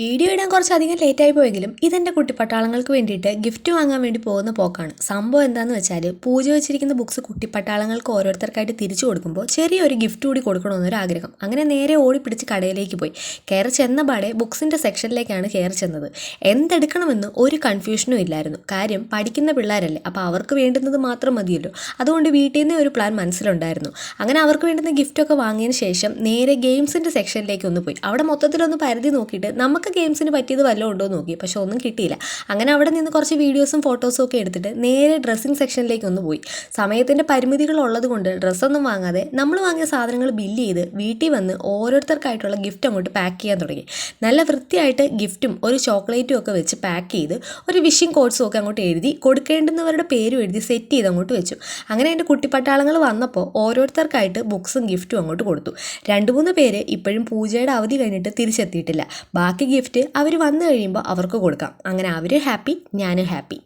Video ഇടാൻ കുറച്ചധികം ലേറ്റായി പോയെങ്കിലും ഇതെൻ്റെ കുട്ടിപ്പട്ടാളങ്ങൾക്ക് വേണ്ടിയിട്ട് ഗിഫ്റ്റ് വാങ്ങാൻ വേണ്ടി പോകുന്ന പോക്കാണ്. സംഭവം എന്താണെന്ന് വെച്ചാൽ പൂജ വെച്ചിരിക്കുന്ന ബുക്സ് കുട്ടിപ്പട്ടാളങ്ങൾക്ക് ഓരോരുത്തർക്കായിട്ട് തിരിച്ചു കൊടുക്കുമ്പോൾ ചെറിയൊരു ഗിഫ്റ്റ് കൂടി കൊടുക്കണമെന്നൊരു ആഗ്രഹം. അങ്ങനെ നേരെ ഓടിപ്പിടിച്ച് കടയിലേക്ക് പോയി. കയറി ചെന്നപാടെ ബുക്സിൻ്റെ സെക്ഷനിലേക്കാണ് കയറി ചെന്നത്. എന്തെടുക്കണമെന്ന് ഒരു കൺഫ്യൂഷനും ഇല്ലായിരുന്നു. കാര്യം പഠിക്കുന്ന പിള്ളേരല്ലേ, അപ്പോൾ അവർക്ക് വേണ്ടുന്നത് മാത്രം മതിയല്ലോ. അതുകൊണ്ട് വീട്ടിൽ നിന്നേ ഒരു പ്ലാൻ മനസ്സിലുണ്ടായിരുന്നു. അങ്ങനെ അവർക്ക് വേണ്ടുന്ന ഗിഫ്റ്റൊക്കെ വാങ്ങിയതിന് ശേഷം നേരെ ഗെയിംസിൻ്റെ സെക്ഷനിലേക്ക് ഒന്ന് പോയി. അവിടെ മൊത്തത്തിലൊന്ന് പരിധി നോക്കിയിട്ട് നമുക്ക് ഗെയിംസിന് പറ്റിയത് വല്ലതും ഉണ്ടോ നോക്കി, പക്ഷെ ഒന്നും കിട്ടിയില്ല. അങ്ങനെ അവിടെ നിന്ന് കുറച്ച് വീഡിയോസും ഫോട്ടോസും ഒക്കെ എടുത്തിട്ട് നേരെ ഡ്രസ്സിങ് സെക്ഷനിലേക്ക് ഒന്ന് പോയി. സമയത്തിൻ്റെ പരിമിതികൾ ഉള്ളത് കൊണ്ട് ഡ്രസ്സൊന്നും വാങ്ങാതെ നമ്മൾ വാങ്ങിയ സാധനങ്ങൾ ബില്ല് ചെയ്ത് വീട്ടിൽ വന്ന് ഓരോരുത്തർക്കായിട്ടുള്ള ഗിഫ്റ്റ് അങ്ങോട്ട് പാക്ക് ചെയ്യാൻ തുടങ്ങി. നല്ല വൃത്തിയായിട്ട് ഗിഫ്റ്റും ഒരു ചോക്ലേറ്റും ഒക്കെ വെച്ച് പാക്ക് ചെയ്ത് ഒരു വിഷിംഗ് കോഡ്സും ഒക്കെ അങ്ങോട്ട് എഴുതി കൊടുക്കേണ്ടുന്നവരുടെ പേരും എഴുതി സെറ്റ് ചെയ്ത് അങ്ങോട്ട് വെച്ചു. അങ്ങനെ എൻ്റെ കുട്ടിപ്പട്ടാളങ്ങൾ വന്നപ്പോൾ ഓരോരുത്തർക്കായിട്ട് ബുക്സും ഗിഫ്റ്റും അങ്ങോട്ട് കൊടുത്തു. 2-3 പേര് ഇപ്പോഴും പൂജയുടെ അവധി കഴിഞ്ഞിട്ട് തിരിച്ചെത്തിയിട്ടില്ല. ബാക്കി ഗിഫ്റ്റ് അവർ വന്നു കഴിയുമ്പോൾ അവർക്ക് കൊടുക്കാം. അങ്ങനെ അവർ ഹാപ്പി, ഞാനും ഹാപ്പി.